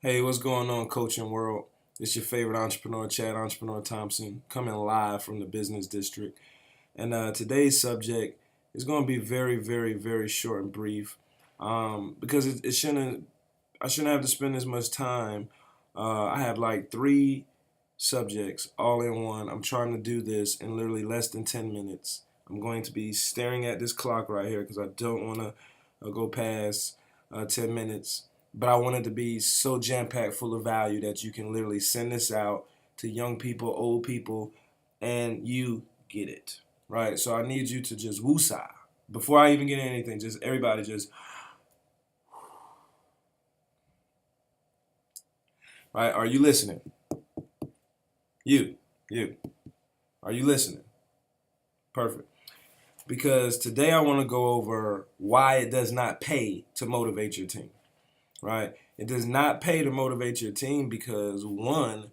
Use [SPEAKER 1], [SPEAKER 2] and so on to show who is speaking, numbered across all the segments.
[SPEAKER 1] Hey, what's going on, coaching world? It's your favorite entrepreneur, Chad Entrepreneur Thompson, coming live from the business district. And today's subject is going to be very, very, very short and brief, because it shouldn't. I shouldn't have to spend as much time. I have like three subjects all in one. I'm trying to do this in literally less than 10 minutes. I'm going to be staring at this clock right here because I don't want to go past 10 minutes. But I want it to be so jam-packed full of value that you can literally send this out to young people, old people, and you get it, right? So I need you to just woosah. Before I even get anything, just everybody just, right? Are you listening? You, you. Are you listening? Perfect. Because today I want to go over why it does not pay to motivate your team, right? It does not pay to motivate your team because one,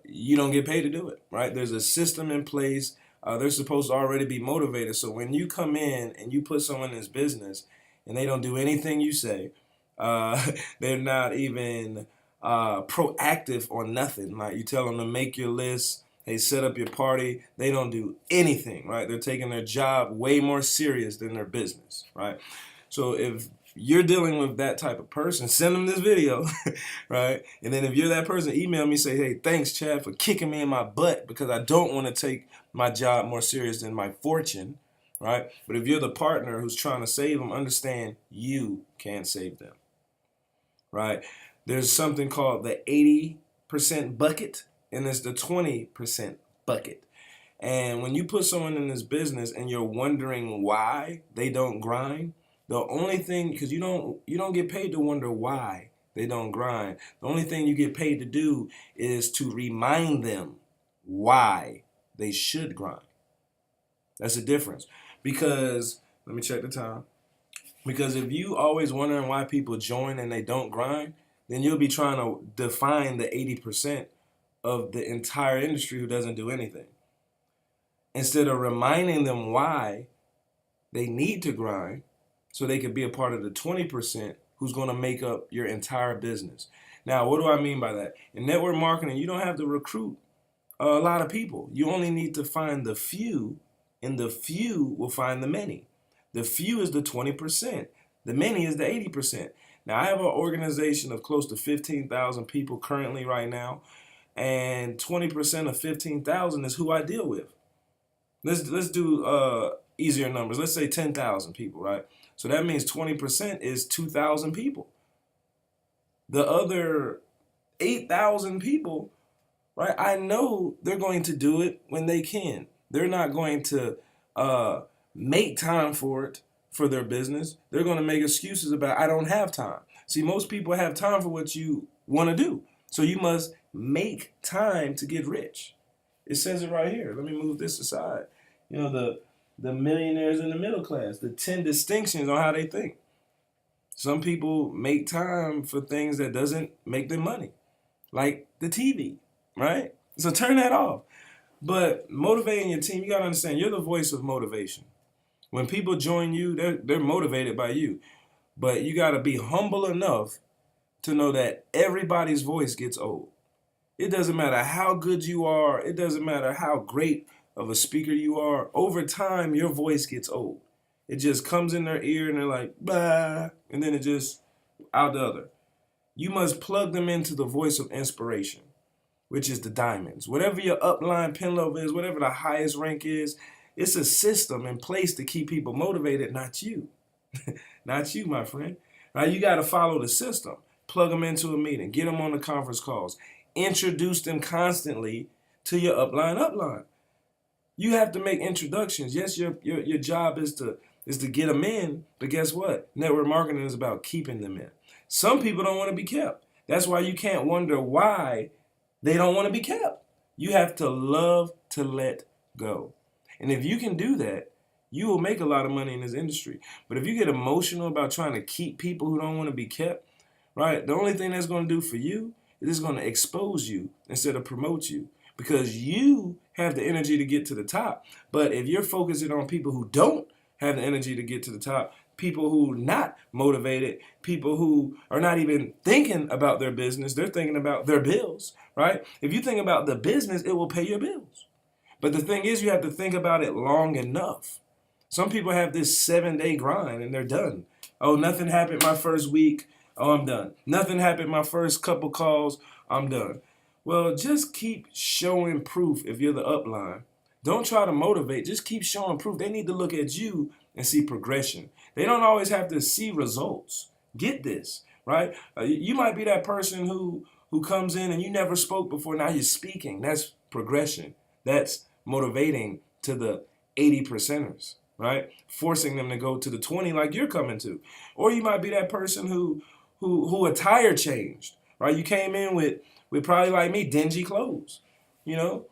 [SPEAKER 1] you don't get paid to do it, right? There's a system in place. They're supposed to already be motivated. So when you come in and you put someone in this business and they don't do anything you say, they're not even proactive on nothing. Like you tell them to make your list, they set up your party, they don't do anything, right? They're taking their job way more serious than their business, right? So if you're dealing with that type of person, send them this video, right? And then if you're that person, email me, say, hey, thanks, Chad, for kicking me in my butt because I don't want to take my job more serious than my fortune, right? But if you're the partner who's trying to save them, understand you can't save them, right? There's something called the 80% bucket, and there's the 20% bucket. And when you put someone in this business and you're wondering why they don't grind, the only thing, because you don't get paid to wonder why they don't grind. The only thing you get paid to do is to remind them why they should grind. That's the difference. Because let me check the time. Because if you always wondering why people join and they don't grind, then you'll be trying to define the 80% of the entire industry who doesn't do anything. Instead of reminding them why they need to grind so they can be a part of the 20% who's going to make up your entire business. Now, what do I mean by that? In network marketing, you don't have to recruit a lot of people. You only need to find the few, and the few will find the many. The few is the 20%. The many is the 80%. Now, I have an organization of close to 15,000 people currently right now, and 20% of 15,000 is who I deal with. Let's do easier numbers. Let's say 10,000 people, right? So that means 20% is 2,000 people. The other 8,000 people, right? I know they're going to do it when they can. They're not going to make time for it for their business. They're going to make excuses about I don't have time. See, most people have time for what you want to do. So you must make time to get rich. It says it right here. Let me move this aside. You know, the millionaires in the middle class, the 10 distinctions on how they think. Some people make time for things that doesn't make them money, like the TV, right? So turn that off. But motivating your team, you got to understand, you're the voice of motivation. When people join you, they're motivated by you. But you got to be humble enough to know that everybody's voice gets old. It doesn't matter how good you are. It doesn't matter how great of a speaker you are. Over time, your voice gets old. It just comes in their ear and they're like, bah, and then it just out the other. You must plug them into the voice of inspiration, which is the diamonds. Whatever your upline pen level is, whatever the highest rank is, it's a system in place to keep people motivated, not you. Not you, my friend. Now you got to follow the system. Plug them into a meeting. Get them on the conference calls. Introduce them constantly to your upline. You have to make introductions. Yes, your job is to get them in, but guess what? Network marketing is about keeping them in. Some people don't want to be kept. That's why you can't wonder why they don't want to be kept. You have to love to let go. And if you can do that, you will make a lot of money in this industry. But if you get emotional about trying to keep people who don't want to be kept, right, the only thing that's going to do for you is it's going to expose you instead of promote you because you have the energy to get to the top. But if you're focusing on people who don't have the energy to get to the top, people who not motivated, people who are not even thinking about their business. They're thinking about their bills, right? If you think about the business, it will pay your bills. But the thing is, you have to think about it long enough. Some people have this 7-day grind and they're done. Oh, nothing happened my first week. Oh, I'm done. Nothing happened my first couple calls. I'm done. Well, just keep showing proof if you're the upline. Don't try to motivate. Just keep showing proof. They need to look at you and see progression. They don't always have to see results. Get this, right? You might be that person who comes in and you never spoke before. Now you're speaking. That's progression. That's motivating to the 80 percenters, right? Forcing them to go to the 20 like you're coming to. Or you might be that person who attire changed, right? You came in with probably like me, dingy clothes,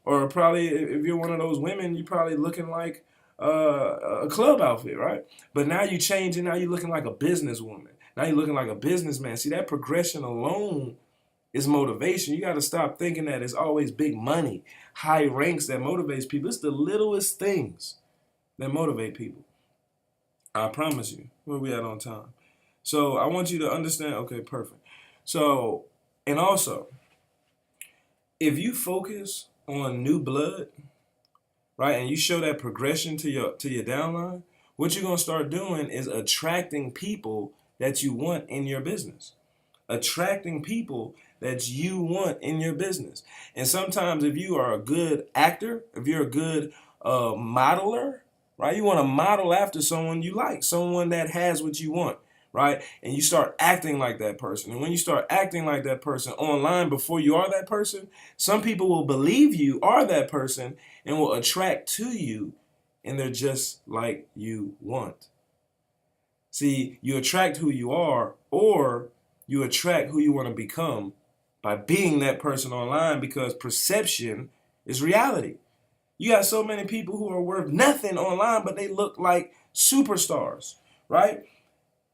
[SPEAKER 1] or probably if you're one of those women, you're probably looking like a club outfit, right? But now you changing, now you're looking like a businesswoman. Now you're looking like a businessman. See, that progression alone is motivation. You got to stop thinking that it's always big money, high ranks that motivates people. It's the littlest things that motivate people. I promise you. Where we at on time? So I want you to understand. Okay, perfect. So, and also, if you focus on new blood, right, and you show that progression to your downline, what you're gonna start doing is attracting people that you want in your business. Attracting people that you want in your business. And sometimes if you are a good actor, if you're a good modeler, right, you want to model after someone you like, someone that has what you want, right? And you start acting like that person. And when you start acting like that person online before you are that person, some people will believe you are that person and will attract to you, and they're just like you want. See, you attract who you are, or you attract who you want to become by being that person online, because perception is reality. You got so many people who are worth nothing online, but they look like superstars, right?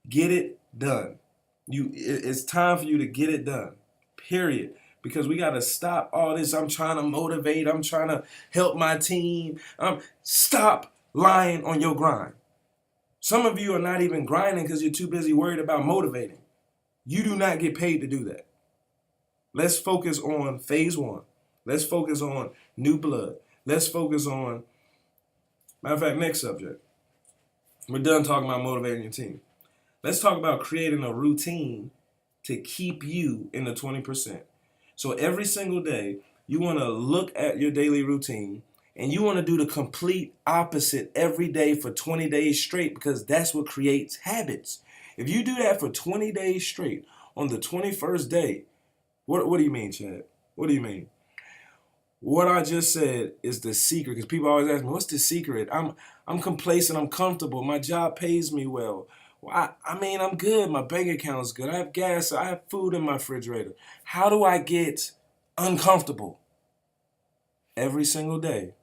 [SPEAKER 1] Get it done. It's time for you to get it done, period. Because we got to stop all this. I'm trying to motivate. I'm trying to help my team. Stop lying on your grind. Some of you are not even grinding because you're too busy worried about motivating. You do not get paid to do that. Let's focus on phase one. Let's focus on new blood. Let's focus on, matter of fact, next subject. We're done talking about motivating your team. Let's talk about creating a routine to keep you in the 20%. So every single day, you want to look at your daily routine and you want to do the complete opposite every day for 20 days straight, because that's what creates habits. If you do that for 20 days straight, on the 21st day, what do you mean, Chad? What do you mean? What I just said is the secret, because people always ask me, what's the secret? I'm complacent, I'm comfortable, my job pays me well. I mean, I'm good, my bank account's good, I have gas, I have food in my refrigerator. How do I get uncomfortable? Every single day,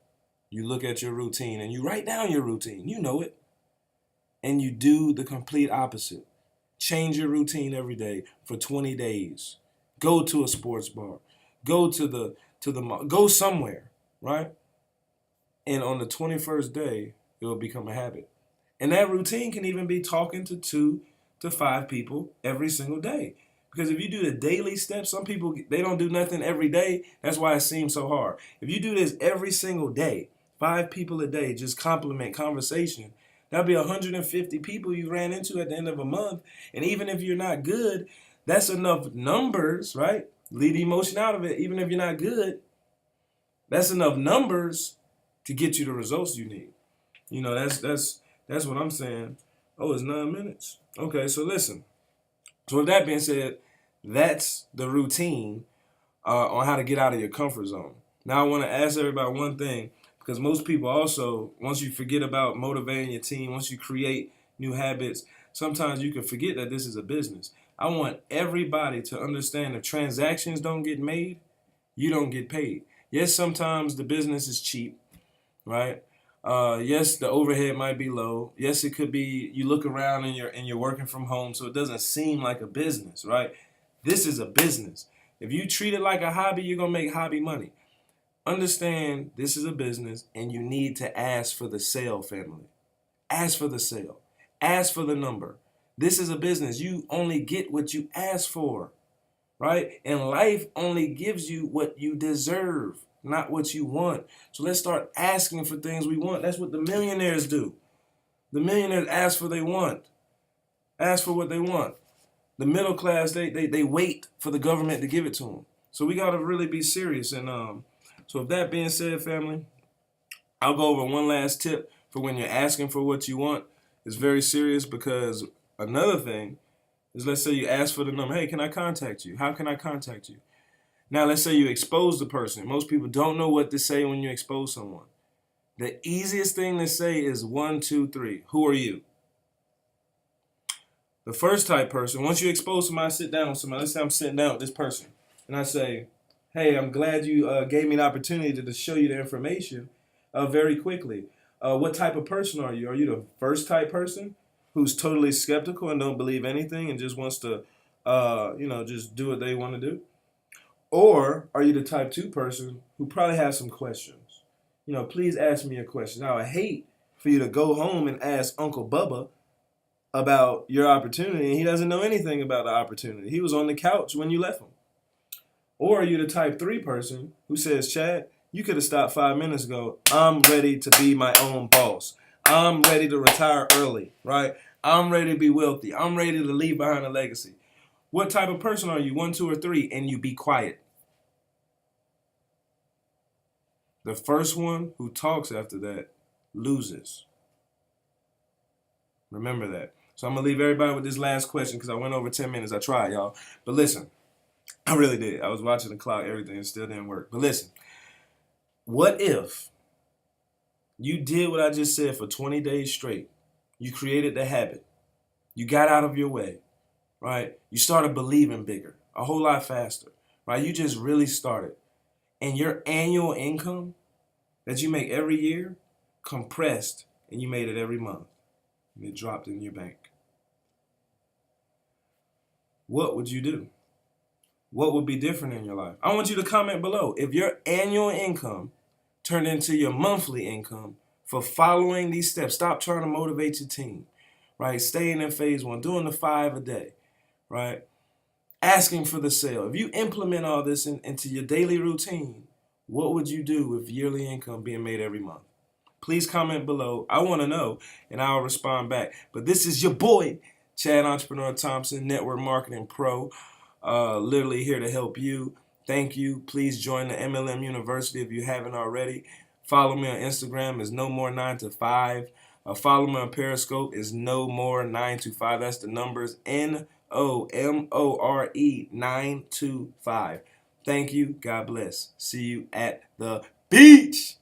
[SPEAKER 1] you look at your routine and you write down your routine, you know it, and you do the complete opposite. Change your routine every day for 20 days. Go to a sports bar. Go to the mall. Go somewhere, right? And on the 21st day, it will become a habit. And that routine can even be talking to 2 to 5 people every single day. Because if you do the daily steps, some people, they don't do nothing every day. That's why it seems so hard. If you do this every single day, 5 people a day, just compliment conversation, that'll be 150 people you ran into at the end of a month. And even if you're not good, that's enough numbers, right? Leave the emotion out of it. Even if you're not good, that's enough numbers to get you the results you need. That's what I'm saying. Oh, it's 9 minutes. Okay, so listen. So with that being said, that's the routine on how to get out of your comfort zone. Now I want to ask everybody one thing, because most people also, once you forget about motivating your team, once you create new habits, sometimes you can forget that this is a business. I want everybody to understand if transactions don't get made, you don't get paid. Yes, sometimes the business is cheap, right? Yes, the overhead might be low. Yes, it could be you look around and you're working from home, so it doesn't seem like a business, right? This is a business. If you treat it like a hobby, you're gonna make hobby money. Understand this is a business, and you need to ask for the sale, family. Ask for the sale. Ask for the number. This is a business. You only get what you ask for, right? And life only gives you what you deserve, not what you want. So let's start asking for things we want. That's what the millionaires do. The millionaires ask for what they want. Ask for what they want. The middle class, they wait for the government to give it to them. So we got to really be serious. And so with that being said, family, I'll go over one last tip for when you're asking for what you want. It's very serious because another thing is, let's say you ask for the number. Hey, can I contact you? How can I contact you? Now, let's say you expose the person. Most people don't know what to say when you expose someone. The easiest thing to say is 1, 2, 3. Who are you? The first type person, once you expose somebody, sit down with somebody. Let's say I'm sitting down with this person, and I say, hey, I'm glad you gave me an opportunity to show you the information very quickly. What type of person are you? Are you the first type person who's totally skeptical and don't believe anything and just wants to, just do what they want to do? Or are you the type 2 person who probably has some questions? Please ask me a question. Now, I hate for you to go home and ask Uncle Bubba about your opportunity, and he doesn't know anything about the opportunity. He was on the couch when you left him. Or are you the type 3 person who says, Chad, you could have stopped 5 minutes ago. I'm ready to be my own boss. I'm ready to retire early, right? I'm ready to be wealthy. I'm ready to leave behind a legacy. What type of person are you? 1, 2, or 3, and you be quiet. The first one who talks after that loses. Remember that. So I'm going to leave everybody with this last question because I went over 10 minutes. I tried, y'all. But listen, I really did. I was watching the clock, everything. It still didn't work. But listen, what if you did what I just said for 20 days straight? You created the habit. You got out of your way, right? You started believing bigger, a whole lot faster, right? You just really started. And your annual income that you make every year compressed, and you made it every month. And it dropped in your bank. What would you do? What would be different in your life? I want you to comment below. If your annual income turned into your monthly income for following these steps, stop trying to motivate your team, right? Staying in phase 1, doing the 5 a day, right? Asking for the sale. If you implement all this into your daily routine, what would you do with yearly income being made every month? Please comment below. I want to know, and I'll respond back. But this is your boy, Chad Entrepreneur Thompson, Network Marketing Pro, literally here to help you. Thank you. Please join the MLM University if you haven't already. Follow me on Instagram is no more 9 to 5. Follow me on Periscope is no more 9 to 5. That's the numbers NOMORE 9 to 5. Thank you. God bless. See you at the beach.